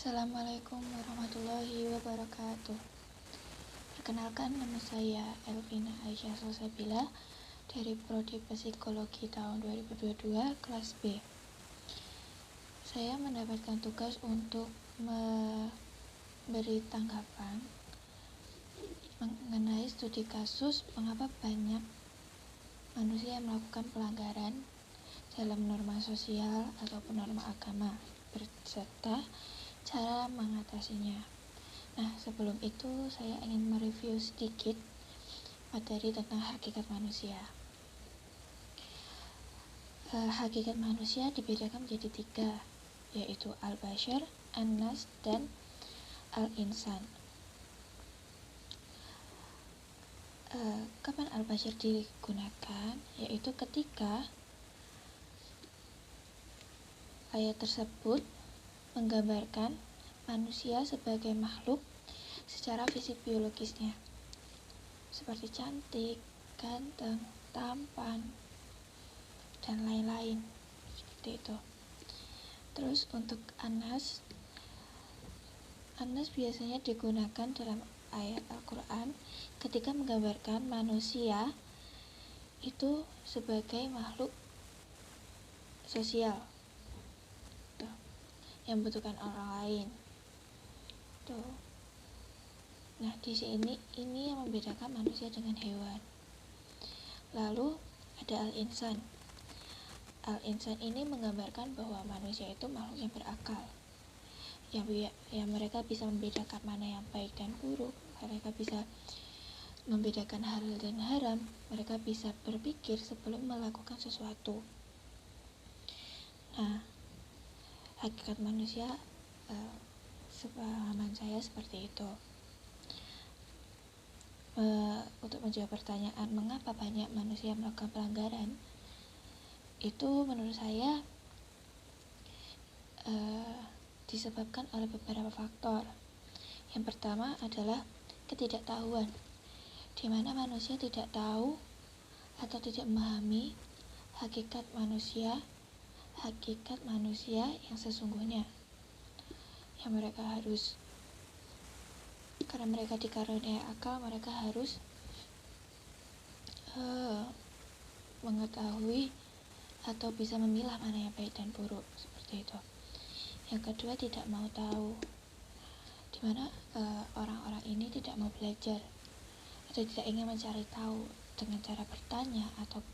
Assalamualaikum warahmatullahi wabarakatuh. Perkenalkan, nama saya Elvina Aisyah Salsabila dari Prodi Psikologi tahun 2022 kelas B. Saya mendapatkan tugas untuk memberi tanggapan mengenai studi kasus mengapa banyak manusia yang melakukan pelanggaran dalam norma sosial ataupun norma agama, berserta cara mengatasinya. Nah, sebelum itu saya ingin mereview sedikit materi tentang hakikat manusia. Hakikat manusia dibedakan menjadi 3, yaitu al-bashar, an-nas, dan al-insan. Kapan al-bashar digunakan? Yaitu ketika ayat tersebut menggambarkan manusia sebagai makhluk secara fisik biologisnya, seperti cantik, ganteng, tampan, dan lain-lain, seperti itu. Terus untuk Anas biasanya digunakan dalam ayat Al-Quran ketika menggambarkan manusia itu sebagai makhluk sosial yang membutuhkan orang lain. Tuh. Nah, di sini ini yang membedakan manusia dengan hewan. Lalu ada al-insan. Al-insan ini menggambarkan bahwa manusia itu makhluk yang berakal. Yang mereka bisa membedakan mana yang baik dan buruk. Mereka bisa membedakan halal dan haram. Mereka bisa berpikir sebelum melakukan sesuatu. Nah, hakikat manusia sepemahaman saya seperti itu. Untuk menjawab pertanyaan mengapa banyak manusia melakukan pelanggaran, itu menurut saya disebabkan oleh beberapa faktor. Yang pertama adalah ketidaktahuan, di mana manusia tidak tahu atau tidak memahami hakikat manusia yang sesungguhnya, yang mereka harus, karena mereka dikaruniai akal, mereka harus mengetahui atau bisa memilah mana yang baik dan buruk, seperti itu. Yang kedua, tidak mau tahu, dimana orang-orang ini tidak mau belajar atau tidak ingin mencari tahu dengan cara bertanya atau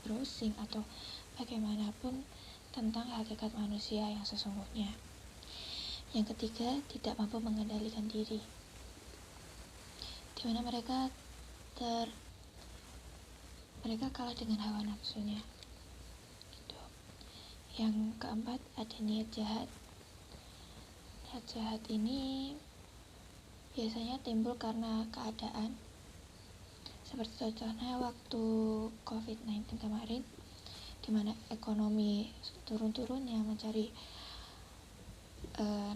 browsing atau bagaimanapun tentang hakikat manusia yang sesungguhnya. Yang ketiga, tidak mampu mengendalikan diri, dimana mereka kalah dengan hawa nafsunya. Gitu. Yang keempat, ada niat jahat. Niat jahat ini biasanya timbul karena keadaan, seperti contohnya waktu COVID-19 kemarin, dimana ekonomi turun-turunnya, mencari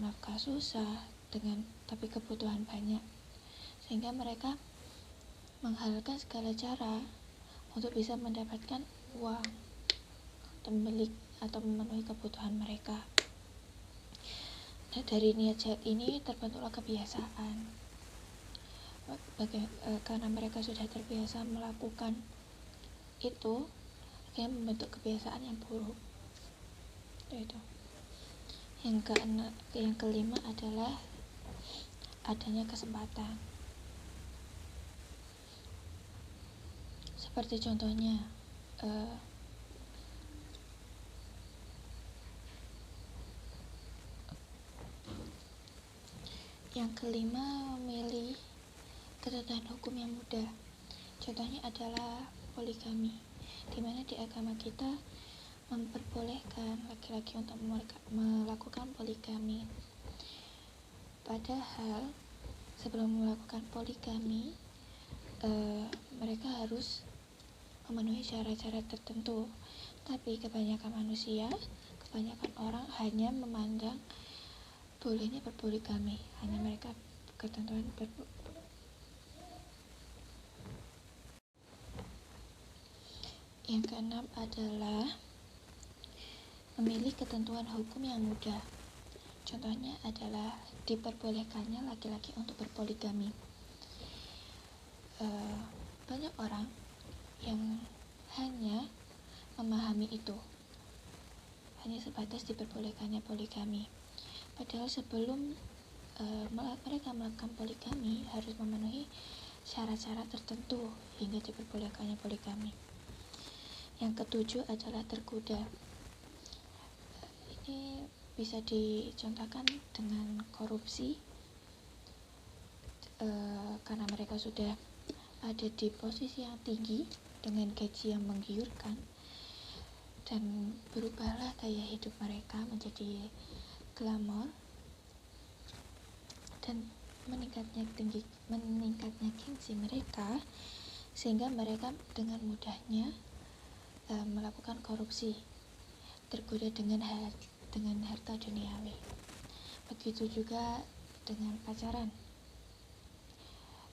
nafkah susah tapi kebutuhan banyak, sehingga mereka menghalalkan segala cara untuk bisa mendapatkan uang atau membeli atau memenuhi kebutuhan mereka. Nah, dari niat jahat ini terbentuklah kebiasaan. Karena mereka sudah terbiasa melakukan itu, akhirnya membentuk kebiasaan yang buruk. Itu. Yang kelima adalah adanya kesempatan. Seperti contohnya yang kelima, memilih ketentuan hukum yang mudah. Contohnya adalah poligami, dimana di agama kita memperbolehkan laki-laki untuk melakukan poligami. Padahal sebelum melakukan poligami, mereka harus memenuhi syarat-syarat tertentu. Tapi kebanyakan orang hanya memandang bolehnya berpoligami, hanya mereka ketentuan Yang keenam adalah memilih ketentuan hukum yang mudah. Contohnya adalah diperbolehkannya laki-laki untuk berpoligami. Banyak orang yang hanya memahami itu, hanya sebatas diperbolehkannya poligami. Padahal sebelum mereka melakukan poligami harus memenuhi syarat-syarat tertentu hingga diperbolehkannya poligami. Yang ketujuh adalah tergoda. Ini bisa dicontohkan dengan korupsi, karena mereka sudah ada di posisi yang tinggi dengan gaji yang menggiurkan, dan berubahlah gaya hidup mereka menjadi glamor dan meningkatnya gengsi mereka, sehingga mereka dengan mudahnya melakukan korupsi, tergoda dengan harta duniawi. Begitu juga dengan pacaran,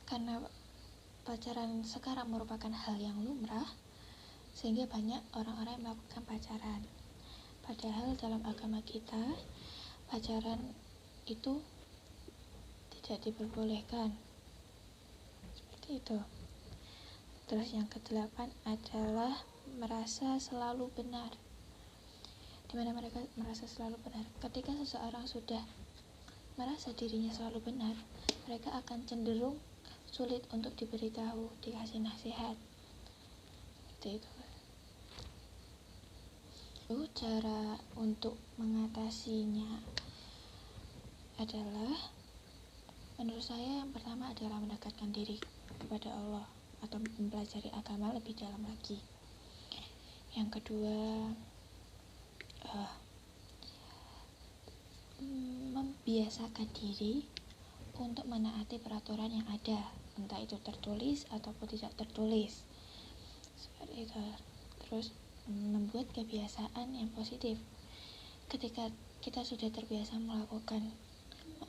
karena pacaran sekarang merupakan hal yang lumrah, sehingga banyak orang-orang yang melakukan pacaran. Padahal dalam agama kita, pacaran itu tidak diperbolehkan. Seperti itu. Terus yang kedelapan adalah merasa selalu benar. Dimana mereka merasa selalu benar? Ketika seseorang sudah merasa dirinya selalu benar, mereka akan cenderung sulit untuk diberitahu, dikasih nasihat. Seperti itu. Cara untuk mengatasinya adalah, menurut saya yang pertama adalah mendekatkan diri kepada Allah atau mempelajari agama lebih dalam lagi. Yang kedua, membiasakan diri untuk menaati peraturan yang ada, entah itu tertulis ataupun tidak tertulis. Seperti itu. Terus membuat kebiasaan yang positif. Ketika kita sudah terbiasa melakukan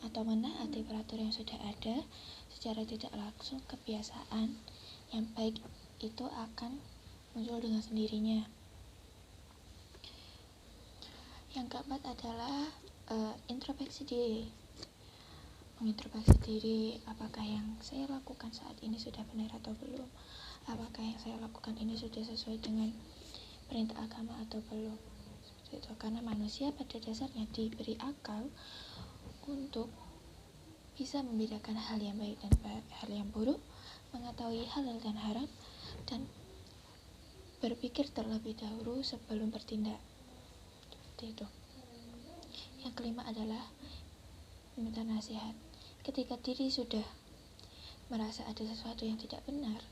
atau menaati peraturan yang sudah ada, secara tidak langsung kebiasaan yang baik itu akan muncul dengan sendirinya. Yang keempat adalah introspeksi diri. Mengintrospeksi diri, apakah yang saya lakukan saat ini sudah benar atau belum? Apakah yang saya lakukan ini sudah sesuai dengan perintah agama atau belum? Seperti itu. Karena manusia pada dasarnya diberi akal untuk bisa membedakan hal yang baik dan hal yang buruk, mengetahui halal dan haram, dan berpikir terlebih dahulu sebelum bertindak. Seperti itu. Yang kelima adalah meminta nasihat. Ketika diri sudah merasa ada sesuatu yang tidak benar,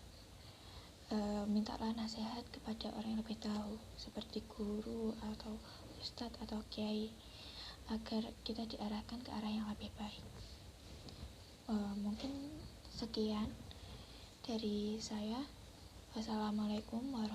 mintalah nasihat kepada orang yang lebih tahu, seperti guru atau ustadz atau kiai, agar kita diarahkan ke arah yang lebih baik. Mungkin sekian dari saya. Wassalamualaikum warahmatullahi wabarakatuh.